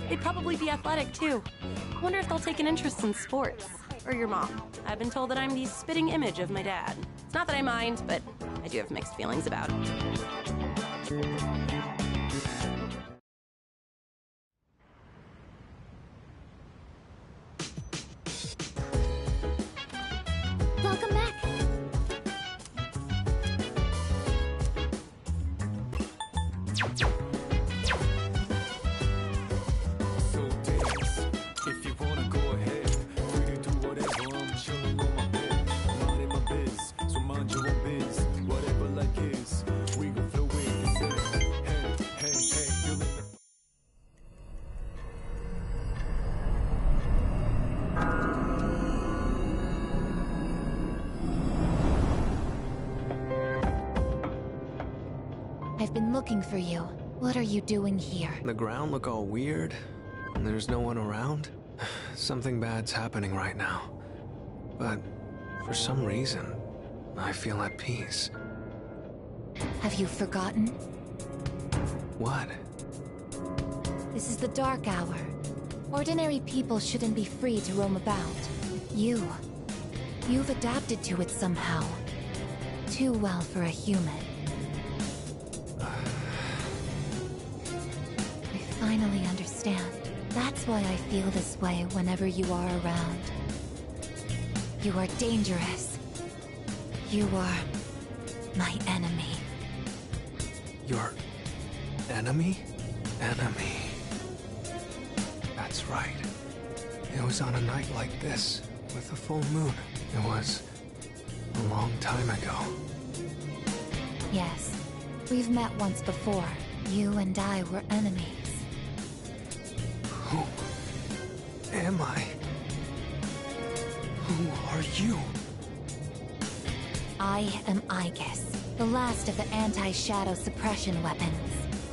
They'd probably be athletic, too. Wonder if they'll take an interest in sports. Or your mom. I've been told that I'm the spitting image of my dad. It's not that I mind, but I do have mixed feelings about it. Welcome back. So dance, if you wanna go ahead, free to do whatever. I'm chilling on my bed, minding my biz. So mind your own biz, whatever like is. We gon' flow in and say, hey, you live. I've been looking for you. What are you doing here? The ground look all weird, and there's no one around. Something bad's happening right now. But for some reason, I feel at peace. Have you forgotten? What? This is the dark hour. Ordinary people shouldn't be free to roam about. You've adapted to it somehow. Too well for a human. I finally understand. That's why I feel this way whenever you are around. You are dangerous. You are my enemy. Your enemy? Enemy. That's right. It was on a night like this, with a full moon. It was a long time ago. Yes, we've met once before. You and I were enemies. Who am I? Who are you? I am Aegis, the last of the anti-shadow suppression weapons.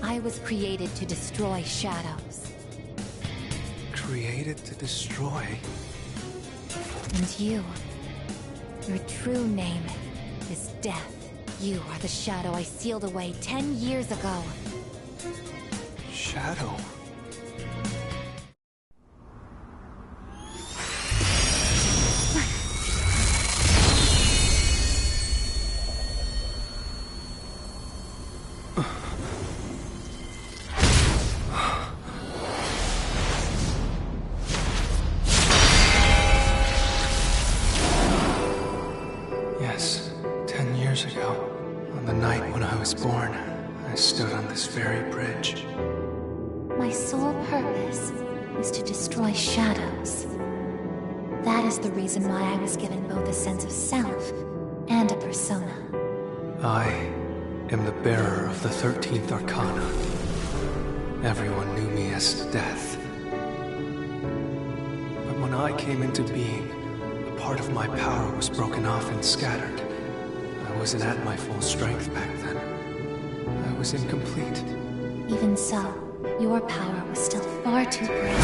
I was created to destroy shadows. Created to destroy? And you, your true name is Death. You are the shadow I sealed away 10 years ago. Shadow? Yes, 10 years ago, on the night when I was born, I stood on this very bridge. My sole purpose is to destroy shadows. That is the reason why I was given both a sense of self and a persona. I am the bearer of the 13th Arcana. Everyone knew me as Death. But when I came into being, a part of my power was broken off and scattered. I wasn't at my full strength back then. I was incomplete. Even so, your power was still far too great.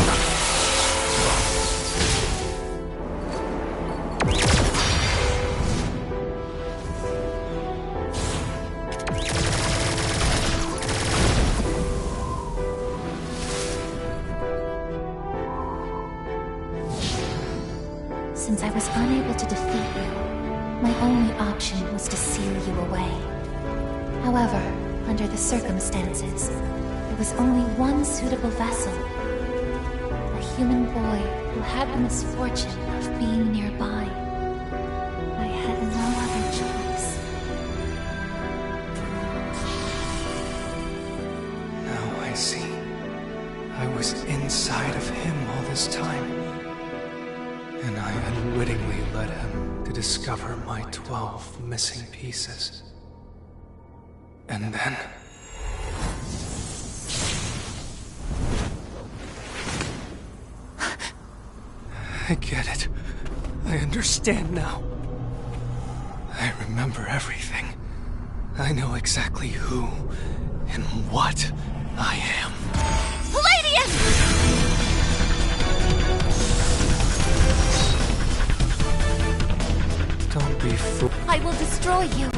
Since I was unable to defeat you, my only option was to seal you away. However, under the circumstances, there was only one suitable vessel. A human boy who had the misfortune of being nearby. I had no other choice. Now I see. I was inside of him all this time. And I unwittingly led him to discover my 12 missing pieces. And then... I get it. I understand now. I remember everything. I know exactly who and what I am. Don't be fooled. I will destroy you.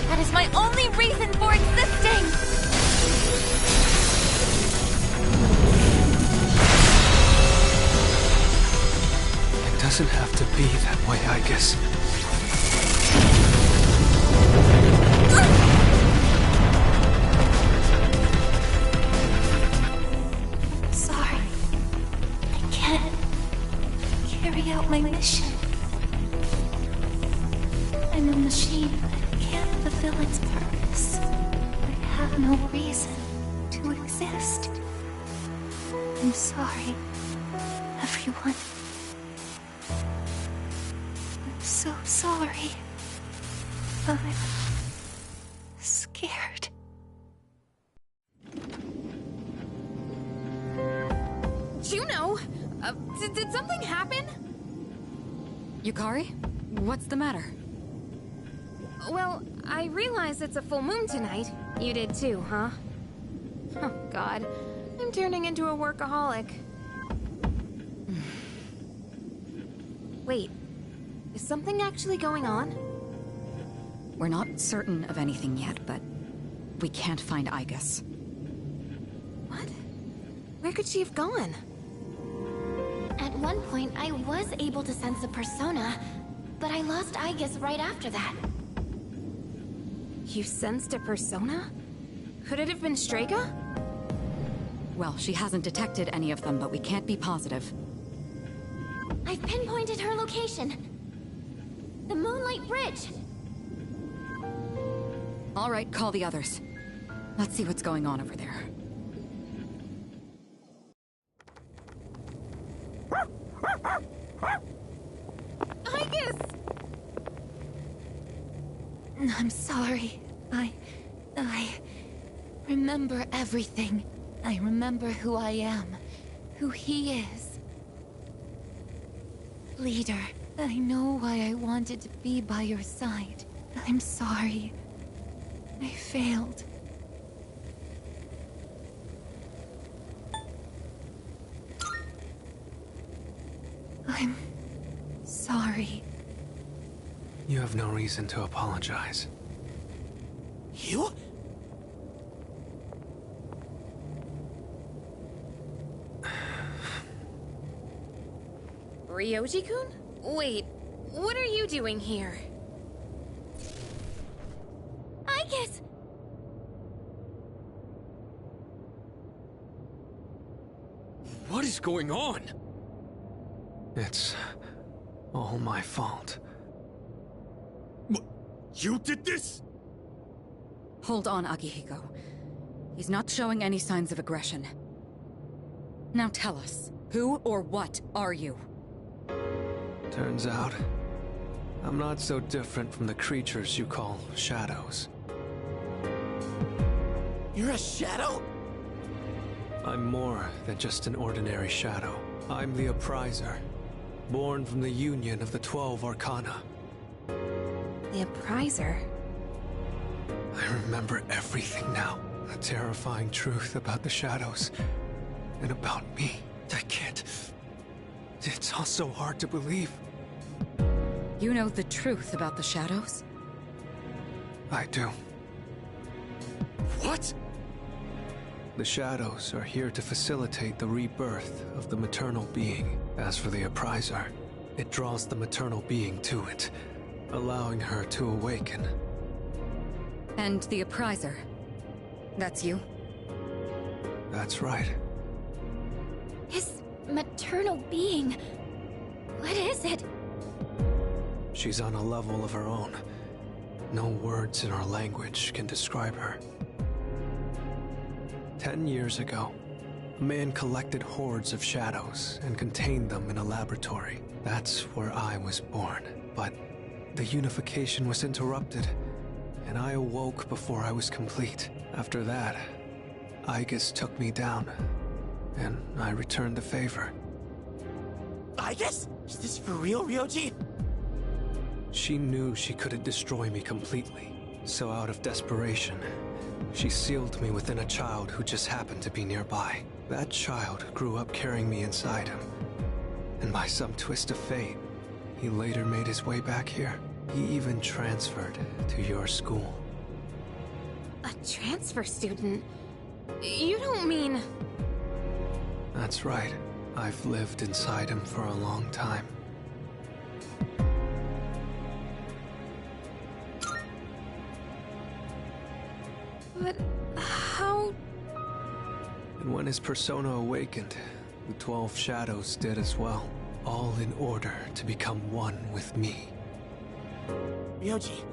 That is my only reason for existing! doesn't have to be that way, I guess. Sorry. I can't carry out my mission. I'm a machine that can't fulfill its purpose. I have no reason to exist. I'm sorry, everyone. I'm so sorry. I'm scared. Juno! Did something happen? Yukari? What's the matter? Well, I realize it's a full moon tonight. You did too, huh? Oh, God. I'm turning into a workaholic. Wait. Is something actually going on? We're not certain of anything yet, but we can't find Igus. What? Where could she have gone? At one point, I was able to sense a persona, but I lost Igus right after that. You sensed a persona? Could it have been Strega? Well, she hasn't detected any of them, but we can't be positive. I've pinpointed her location. The Moonlight Bridge. All right, call the others. Let's see what's going on over there. Igus! I'm sorry. I remember everything. I remember who I am, who he is. Leader, I know why I wanted to be by your side. I'm sorry. I failed. I'm sorry. You have no reason to apologize. You? Ryoji-kun? Wait, what are you doing here? Igus! What is going on? It's all my fault. You did this? Hold on, Akihiko. He's not showing any signs of aggression. Now tell us, who or what are you? Turns out, I'm not so different from the creatures you call shadows. You're a shadow? I'm more than just an ordinary shadow. I'm the Appriser, born from the union of the 12 Arcana. The Appriser? I remember everything now. The terrifying truth about the shadows. And about me. I can't... It's all so hard to believe. You know the truth about the shadows? I do. What? The shadows are here to facilitate the rebirth of the maternal being. As for the Appriser, it draws the maternal being to it, allowing her to awaken. And the Appriser? That's you? That's right. His maternal being. What is it? She's on a level of her own. No words in our language can describe her. 10 years ago, a man collected hordes of shadows and contained them in a laboratory. That's where I was born. But the unification was interrupted, and I awoke before I was complete. After that, Igus took me down, and I returned the favor. Igus? Is this for real, Ryoji? She knew she couldn't destroy me completely, so out of desperation, she sealed me within a child who just happened to be nearby. That child grew up carrying me inside him, and by some twist of fate, he later made his way back here. He even transferred to your school. A transfer student? You don't mean... That's right. I've lived inside him for a long time. And when his persona awakened, the 12 shadows did as well, all in order to become one with me. Ryoji,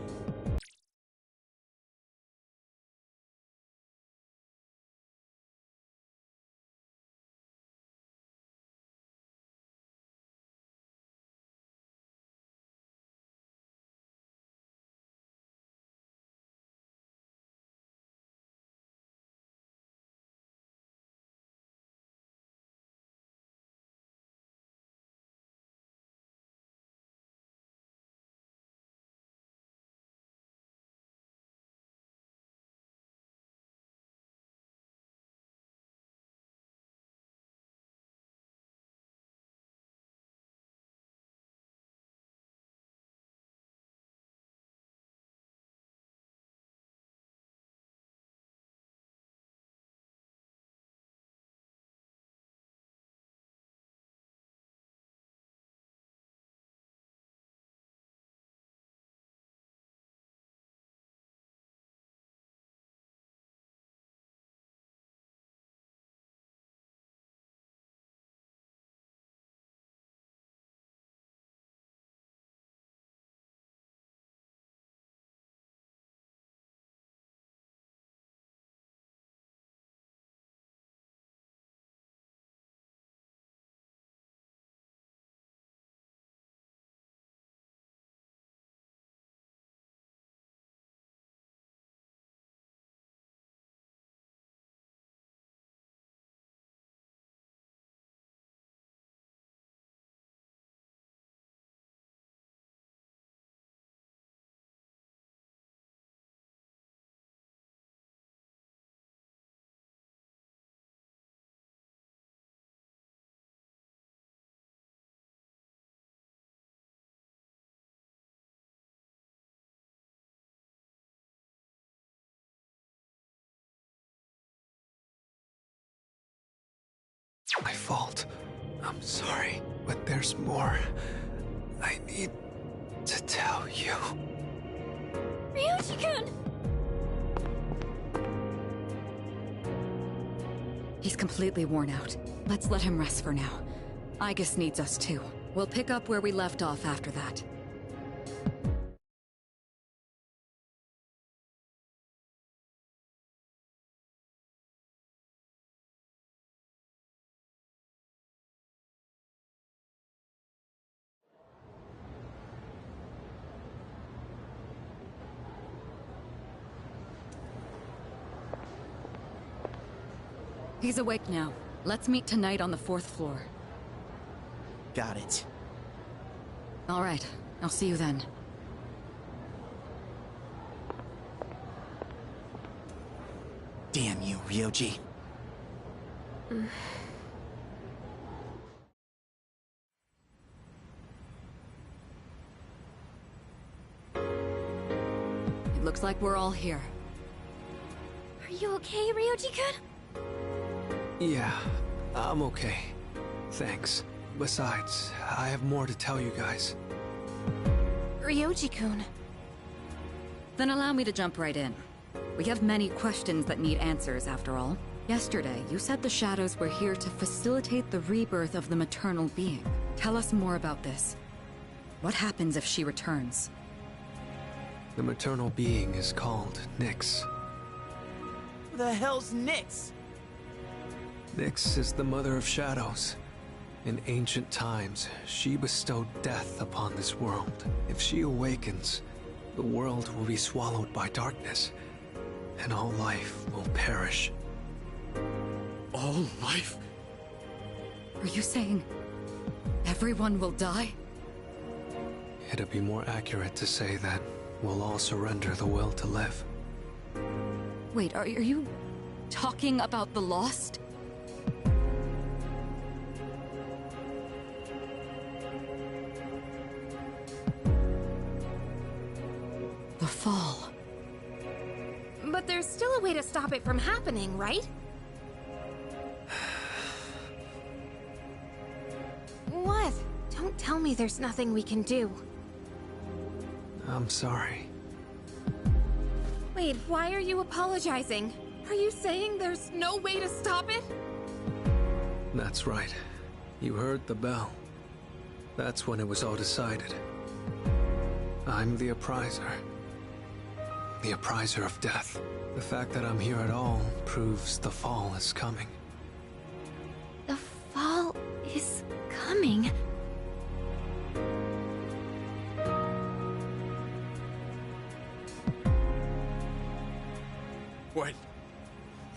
My fault. I'm sorry, but there's more. I need to tell you. Ryoji-kun! He's completely worn out. Let's let him rest for now. Aigis needs us too. We'll pick up where we left off after that. He's awake now. Let's meet tonight on the 4th floor. got it. All right, I'll see you then. Damn you, Ryoji. It looks like we're all here. Are you okay, Ryoji-kun? Yeah, I'm okay. Thanks. Besides, I have more to tell you guys. Ryoji-kun. Then allow me to jump right in. We have many questions that need answers, after all. Yesterday, you said the shadows were here to facilitate the rebirth of the maternal being. Tell us more about this. What happens if she returns? The maternal being is called Nyx. Who the hell's Nyx? Nyx is the mother of shadows. In ancient times, she bestowed death upon this world. If she awakens, the world will be swallowed by darkness, and all life will perish. All life? Are you saying everyone will die? It'd be more accurate to say that we'll all surrender the will to live. Wait, are you talking about the Lost? The Fall. But there's still a way to stop it from happening, right? What? Don't tell me there's nothing we can do. I'm sorry. Wait, why are you apologizing? Are you saying there's no way to stop it? That's right. You heard the bell. That's when it was all decided. I'm the appriser. The appriser of death. The fact that I'm here at all proves the fall is coming. The fall is coming.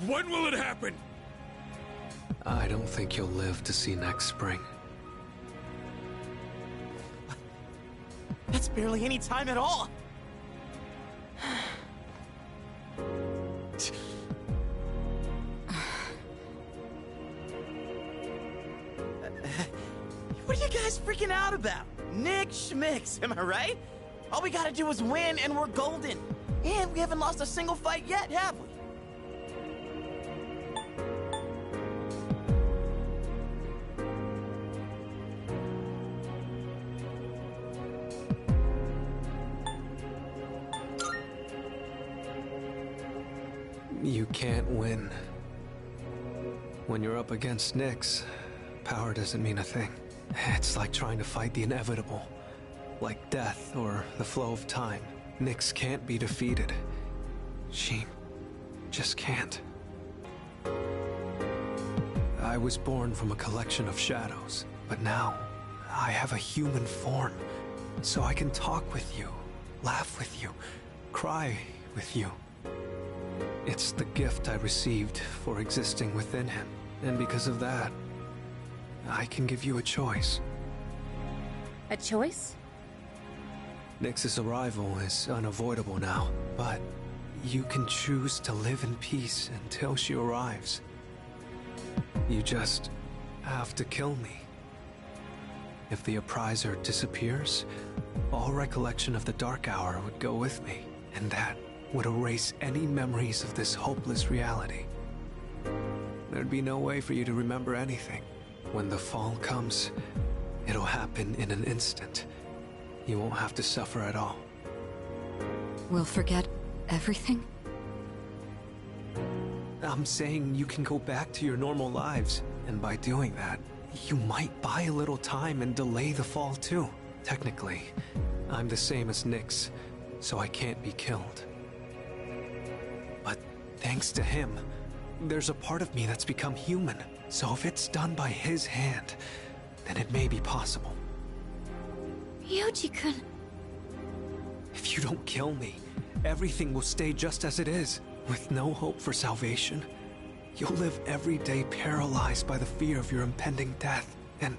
When will it happen? I don't think you'll live to see next spring. That's barely any time at all. What are you guys freaking out about? Nick Schmicks, am I right? All we gotta do is win and we're golden. And we haven't lost a single fight yet, have we? You can't win. When you're up against Nyx, power doesn't mean a thing. It's like trying to fight the inevitable. Like death or the flow of time. Nyx can't be defeated. She just can't. I was born from a collection of shadows, but now I have a human form. So I can talk with you, laugh with you, cry with you. It's the gift I received for existing within him, and because of that, I can give you a choice. A choice? Nyx's arrival is unavoidable now, but you can choose to live in peace until she arrives. You just have to kill me. If the appriser disappears, all recollection of the Dark Hour would go with me, and that would erase any memories of this hopeless reality. There'd be no way for you to remember anything. When the fall comes, it'll happen in an instant. You won't have to suffer at all. We'll forget everything? I'm saying you can go back to your normal lives, and by doing that, you might buy a little time and delay the fall too. Technically, I'm the same as Nyx, so I can't be killed. But thanks to him, there's a part of me that's become human. So if it's done by his hand, then it may be possible. Ryoji-kun. If you don't kill me, everything will stay just as it is, with no hope for salvation. You'll live every day paralyzed by the fear of your impending death, and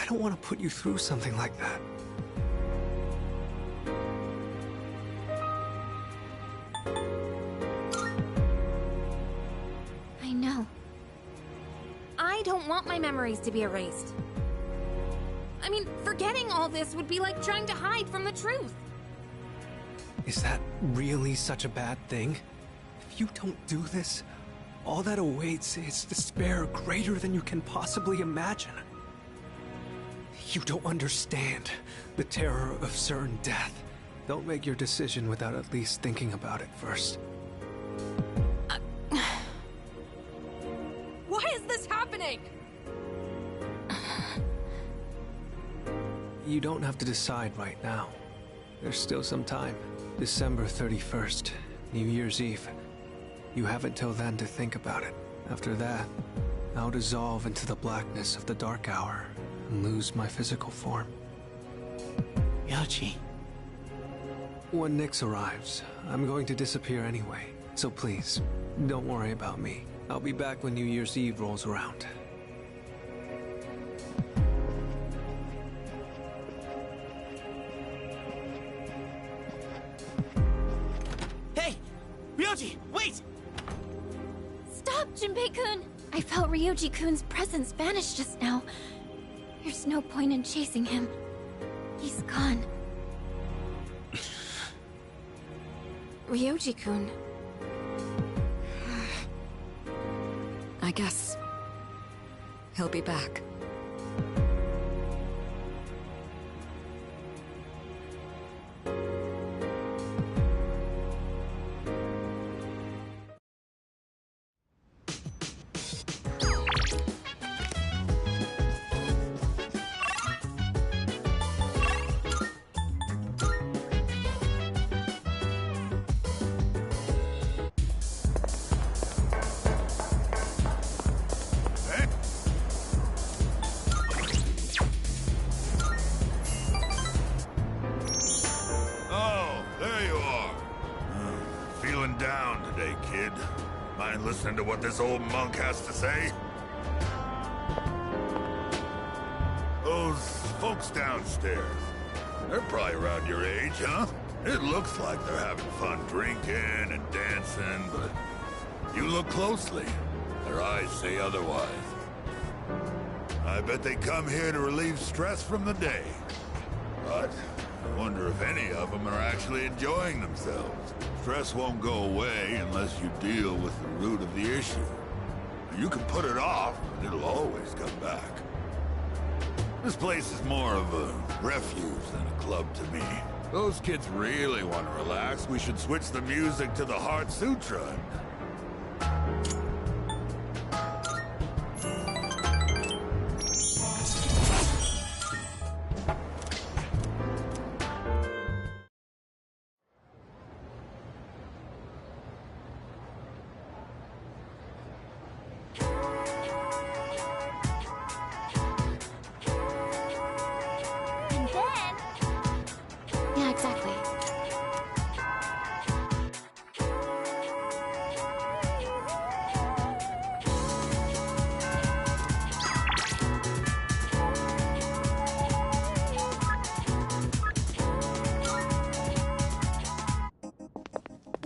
I don't want to put you through something like that. I know. I don't want my memories to be erased. I mean, forgetting all this would be like trying to hide from the truth. Is that really such a bad thing? If you don't do this, all that awaits is despair greater than you can possibly imagine. You don't understand the terror of certain death. Don't make your decision without at least thinking about it first. Why is this happening? You don't have to decide right now. There's still some time. December 31st, New Year's Eve. You have until then to think about it. After that, I'll dissolve into the blackness of the Dark Hour and lose my physical form. Ryoji. When Nyx arrives, I'm going to disappear anyway. So please, don't worry about me. I'll be back when New Year's Eve rolls around. Hey! Ryoji, wait! Stop, Junpei-kun! I felt Ryoji-kun's presence vanish just now. There's no point in chasing him. He's gone. Ryoji-kun. I guess he'll be back. mind listening to what this old monk has to say? Those folks downstairs, they're probably around your age, huh? It looks like they're having fun drinking and dancing, but you look closely, their eyes say otherwise. I bet they come here to relieve stress from the day. But I wonder if any of them are actually enjoying themselves. Stress won't go away unless you deal with the root of the issue. You can put it off, but it'll always come back. This place is more of a refuge than a club to me. Those kids really want to relax. We should switch the music to the Heart Sutra. Yeah, exactly.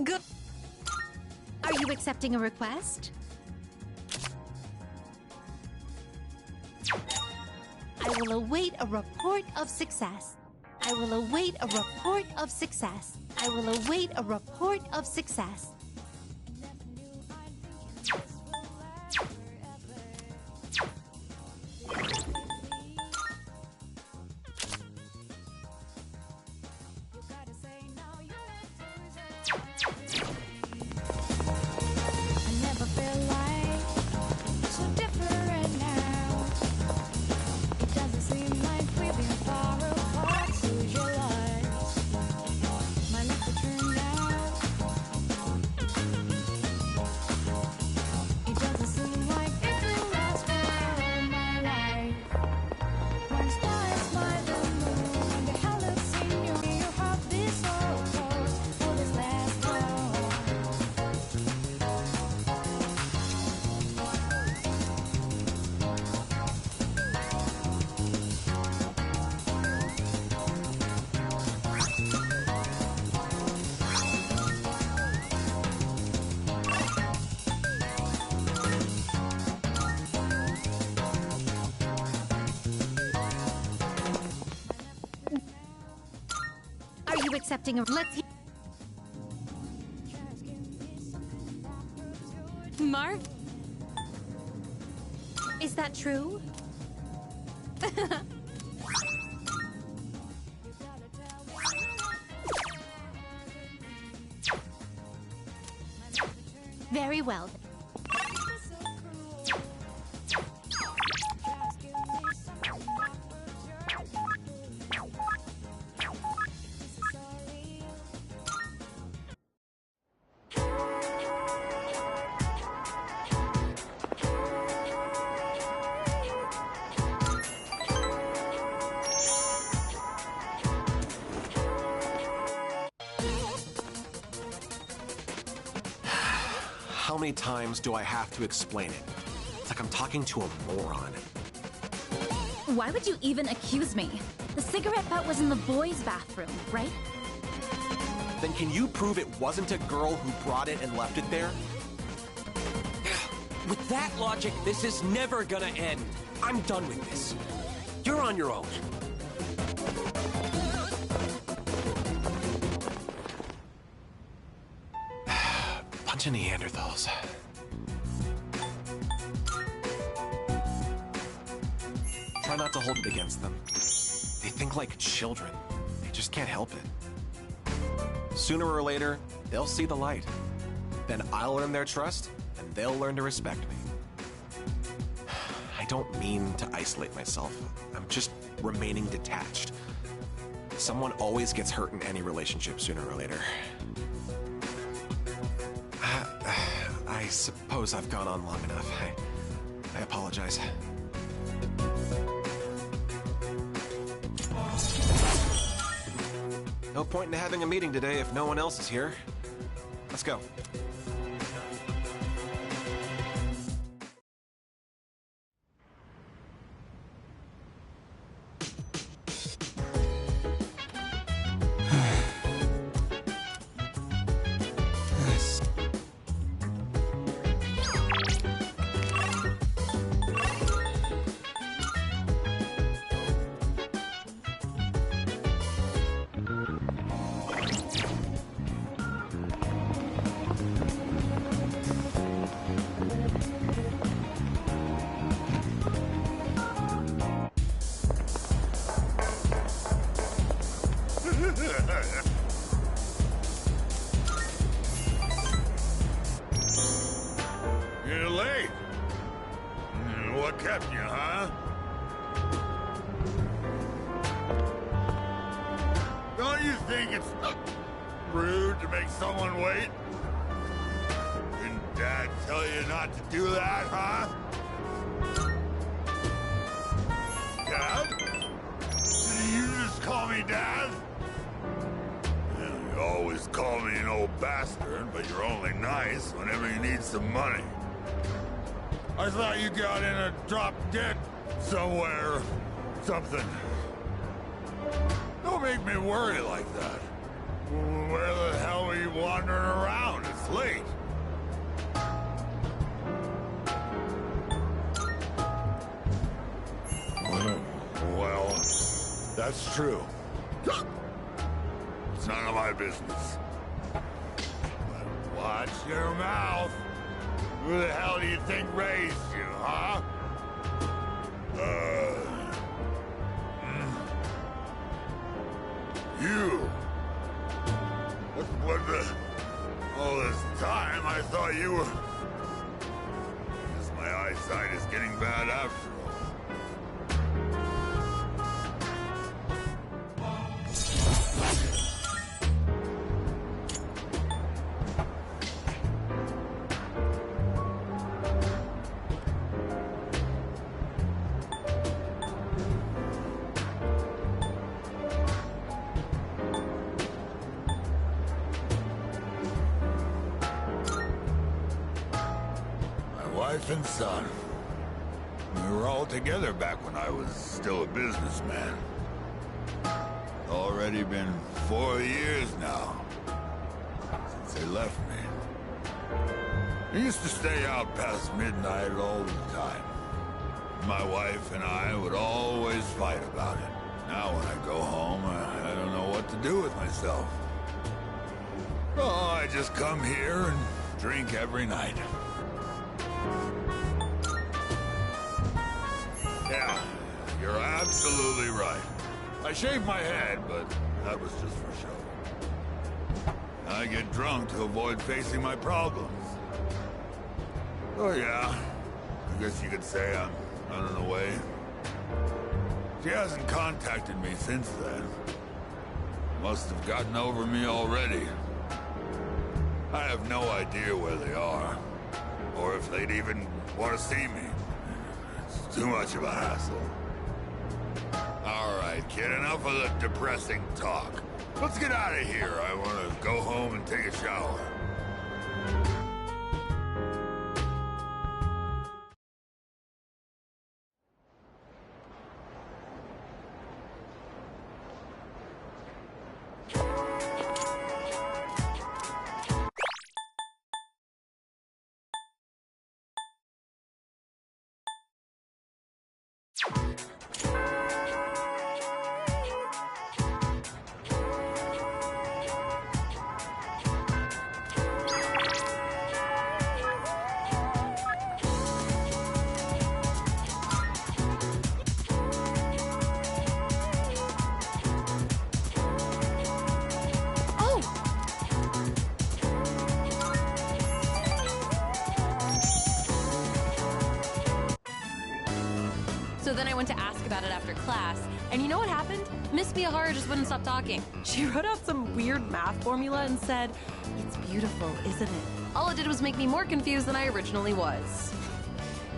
Good. Are you accepting a request? I will await a report of success. I will await a report of success. I will await a report of success. Are you accepting a... Let's... Mark? Is that true? Very well. How many times do I have to explain it? It's like I'm talking to a moron. Why would you even accuse me? The cigarette butt was in the boys' bathroom, right? Then can you prove it wasn't a girl who brought it and left it there? With that logic, this is never gonna end. I'm done with this. You're on your own. Bunch of Neanderthals. Try not to hold it against them. They think like children. They just can't help it. Sooner or later, they'll see the light. Then I'll earn their trust, and they'll learn to respect me. I don't mean to isolate myself. I'm just remaining detached. Someone always gets hurt in any relationship sooner or later. I suppose I've gone on long enough. I apologize. No point in having a meeting today if no one else is here. Let's go. what kept you, huh? Don't you think it's rude to make someone wait? Didn't Dad tell you not to do that, huh? Dad? Did you just call me Dad? You always call me an old bastard, but you're only nice whenever you need some money. I thought you got in a drop dead somewhere, something. Don't make me worry like that. Where the hell are you wandering around? It's late. Well, that's true. It's none of my business. But watch your mouth. Who the hell do you think raised you, huh? You. What the... All this time, I thought you were... Guess my eyesight is getting bad after wife and son. We were all together back when I was still a businessman. It's already been 4 years now since they left me. I used to stay out past midnight all the time. My wife and I would always fight about it. Now when I go home, I don't know what to do with myself. Oh, I just come here and drink every night. Yeah, you're absolutely right. I shaved my head, but that was just for show. I get drunk to avoid facing my problems. Oh yeah, I guess you could say I'm running away. She hasn't contacted me since then. Must have gotten over me already. I have no idea where they are, or if they'd even want to see me. It's too much of a hassle. All right, kid, enough of the depressing talk. Let's get out of here. I want to go home and take a shower. So then I went to ask about it after class, and you know what happened? Miss Miyahara just wouldn't stop talking. She wrote out some weird math formula and said, "It's beautiful, isn't it?" All it did was make me more confused than I originally was.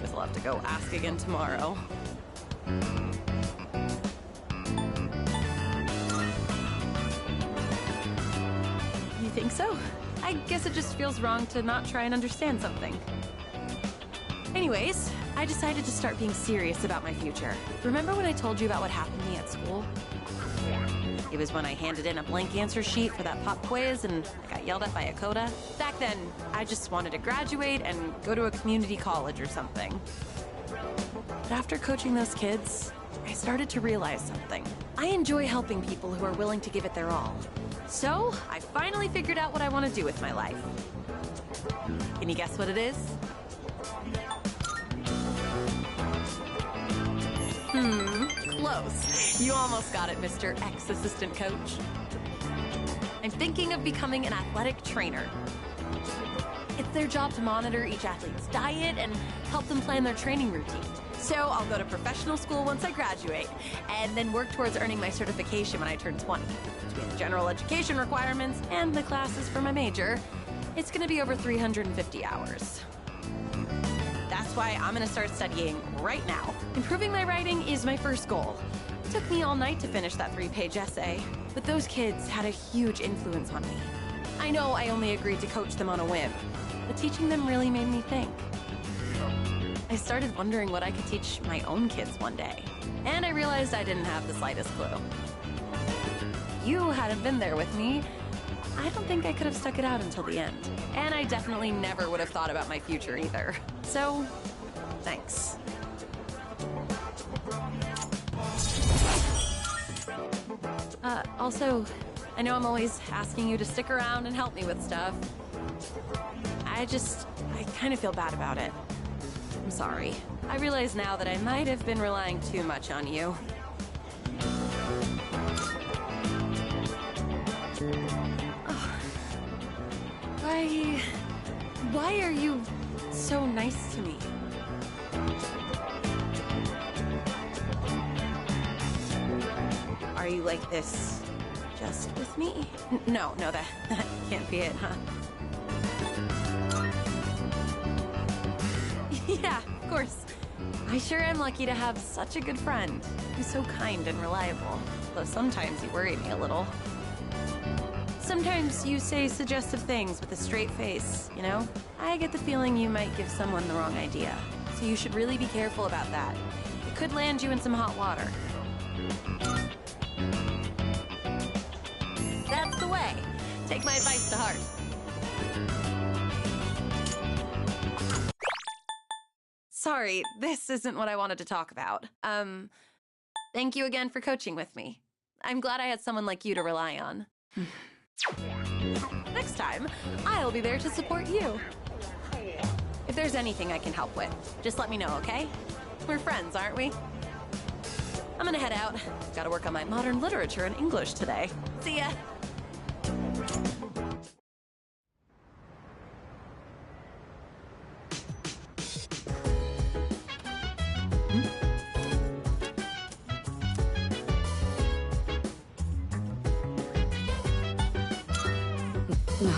Guess I'll have to go ask again tomorrow. You think so? I guess it just feels wrong to not try and understand something. Anyways, I decided to start being serious about my future. Remember when I told you about what happened to me at school? It was when I handed in a blank answer sheet for that pop quiz and I got yelled at by a coda. Back then, I just wanted to graduate and go to a community college or something. But after coaching those kids, I started to realize something. I enjoy helping people who are willing to give it their all. So, I finally figured out what I want to do with my life. Can you guess what it is? Close. You almost got it, Mr. Ex-Assistant Coach. I'm thinking of becoming an athletic trainer. It's their job to monitor each athlete's diet and help them plan their training routine. So I'll go to professional school once I graduate, and then work towards earning my certification when I turn 20. Between the general education requirements and the classes for my major, it's gonna be over 350 hours. That's why I'm gonna start studying right now. Improving my writing is my first goal. It took me all night to finish that 3-page essay, but those kids had a huge influence on me. I know I only agreed to coach them on a whim, but teaching them really made me think. I started wondering what I could teach my own kids one day, and I realized I didn't have the slightest clue. If you hadn't been there with me, I don't think I could have stuck it out until the end. And I definitely never would have thought about my future either. So, thanks. Also, I know I'm always asking you to stick around and help me with stuff. I kind of feel bad about it. I'm sorry. I realize now that I might have been relying too much on you. Why are you so nice to me? Are you like this just with me? No, that can't be it, huh? Yeah, of course. I sure am lucky to have such a good friend who's so kind and reliable, though sometimes you worry me a little. Sometimes you say suggestive things with a straight face, you know? I get the feeling you might give someone the wrong idea, so you should really be careful about that. It could land you in some hot water. That's the way. Take my advice to heart. Sorry, this isn't what I wanted to talk about. Thank you again for coaching with me. I'm glad I had someone like you to rely on. Next time, I'll be there to support you. If there's anything I can help with, just let me know, okay? We're friends, aren't we? I'm gonna head out. Gotta work on my modern literature and English today. See ya! No.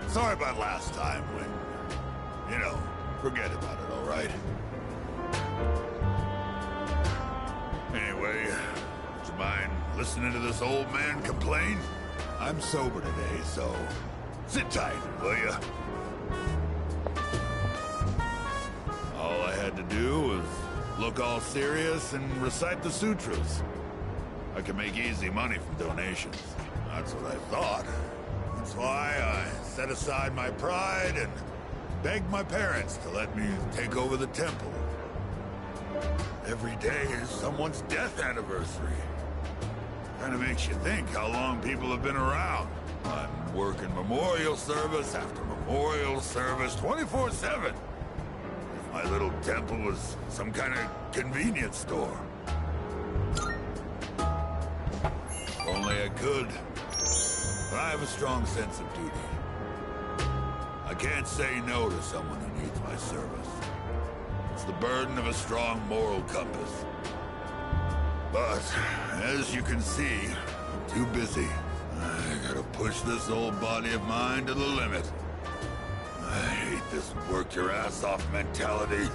Sorry about last time when, forget about it, all right? Anyway, would you mind listening to this old man complain? I'm sober today, so sit tight, will ya? All I had to do was look all serious and recite the sutras. I can make easy money from donations. That's what I thought. That's why I set aside my pride and begged my parents to let me take over the temple. Every day is someone's death anniversary. Kinda makes you think how long people have been around. I'm working memorial service after memorial service 24/7. If my little temple was some kind of convenience store. If only I could. But I have a strong sense of duty. I can't say no to someone who needs my service. It's the burden of a strong moral compass. But, as you can see, I'm too busy. I gotta push this old body of mine to the limit. I hate this work-your-ass-off mentality.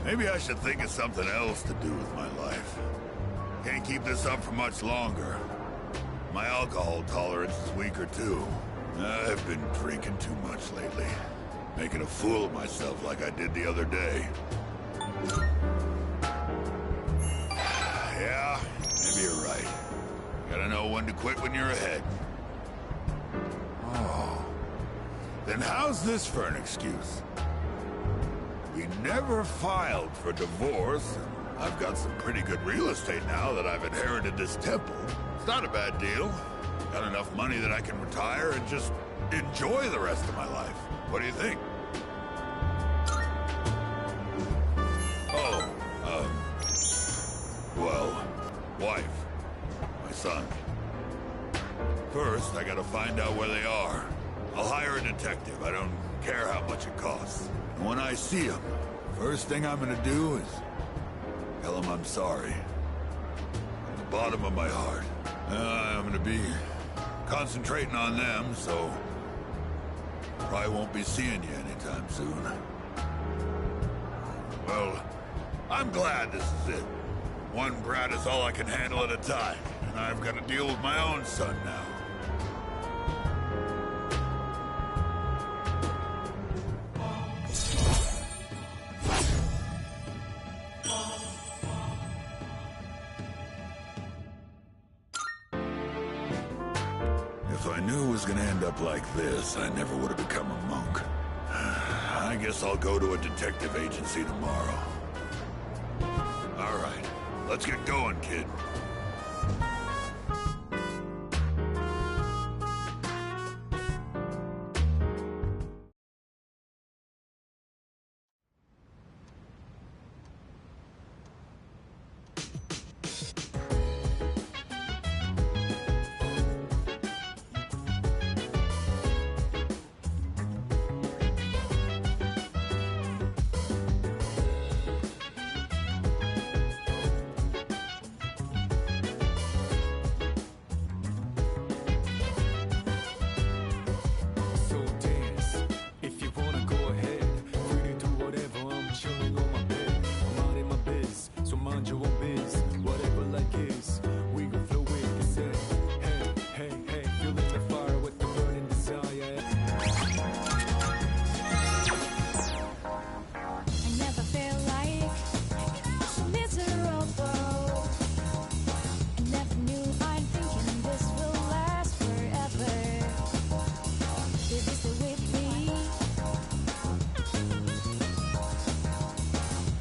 Maybe I should think of something else to do with my life. Can't keep this up for much longer. My alcohol tolerance is weaker too. I've been drinking too much lately. Making a fool of myself like I did the other day. Yeah, maybe you're right. Gotta know when to quit when you're ahead. Oh, Then how's this for an excuse? We never filed for divorce. I've got some pretty good real estate now that I've inherited this temple. It's not a bad deal. Got enough money that I can retire and just enjoy the rest of my life. What do you think? Oh, well, wife. My son. First, I gotta find out where they are. I'll hire a detective. I don't care how much it costs. And when I see him, first thing I'm gonna do is tell him I'm sorry. From the bottom of my heart. I'm gonna be concentrating on them, so probably won't be seeing you anytime soon. Well, I'm glad this is it. One brat is all I can handle at a time, and I've got to deal with my own son now. If I knew it was gonna end up like this, I never would have become a monk. I guess I'll go to a detective agency tomorrow. All right, let's get going, kid. So dance, if you wanna go ahead. Free to do whatever, I'm chilling on my bed. I'm out in my biz, so mind your own biz. Whatever like is, we gon' flow with the set. Hey, hey, hey, feeling the fire with the burning desire. I never feel like so miserable. I never knew I'm thinking this will last forever. Baby, stay with me.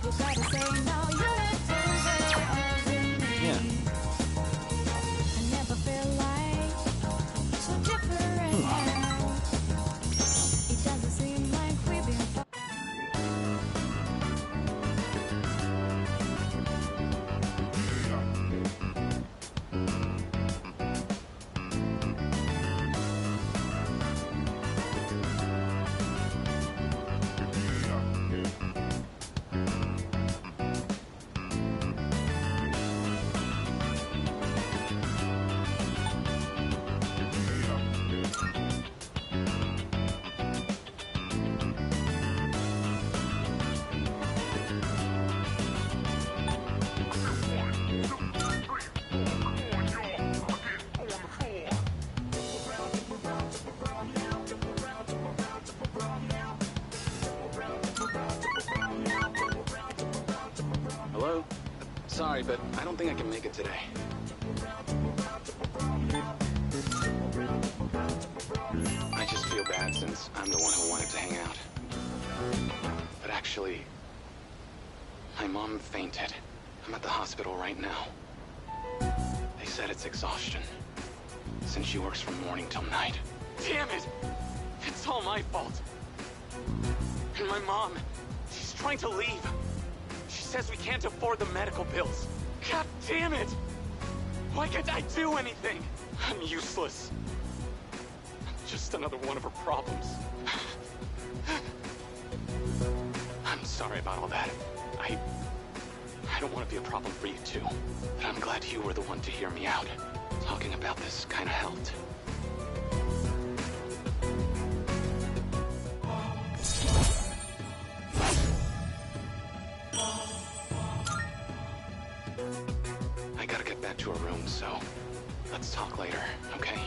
You gotta say no, you left over me. Yeah. I never feel like so different. It doesn't seem like we've been. Hello? Sorry, but I don't think I can make it today. I just feel bad since I'm the one who wanted to hang out. But actually, my mom fainted. I'm at the hospital right now. They said it's exhaustion, since she works from morning till night. Damn it! It's all my fault. And my mom, she's trying to leave. She says we can't afford the medical bills. God damn it! Why can't I do anything? I'm useless. I'm just another one of her problems. I'm sorry about all that. I don't want to be a problem for you too. But I'm glad you were the one to hear me out. Talking about this kind of helped. I gotta get back to her room, so let's talk later, okay?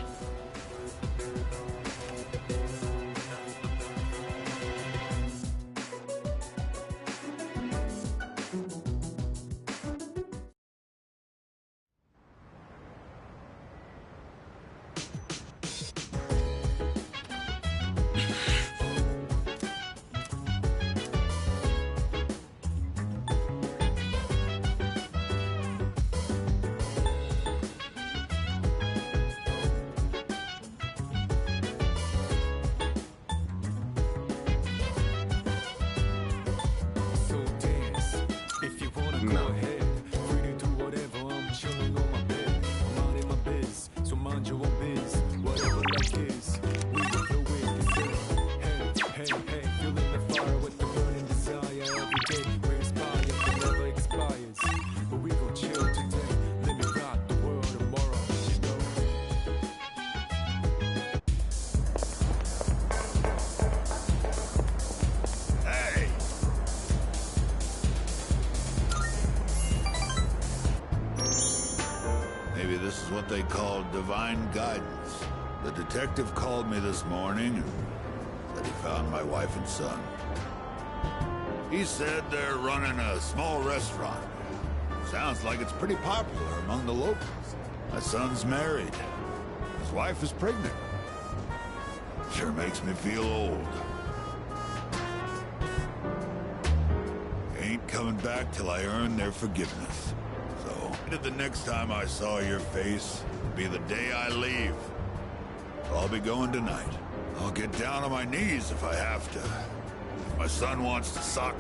in the fire with the burning desire. Every day we inspire, it never expires. But we gon' chill today. Let me rock the world tomorrow, you know. Hey! Maybe this is what they call divine guidance. The detective called me this morning and said he found my wife and son. He said they're running a small restaurant. Sounds like it's pretty popular among the locals. My son's married. His wife is pregnant. Sure makes me feel old. Ain't coming back till I earn their forgiveness. So, the next time I saw your face would be the day I leave. So I'll be going tonight. I'll get down on my knees if I have to. If my son wants to sock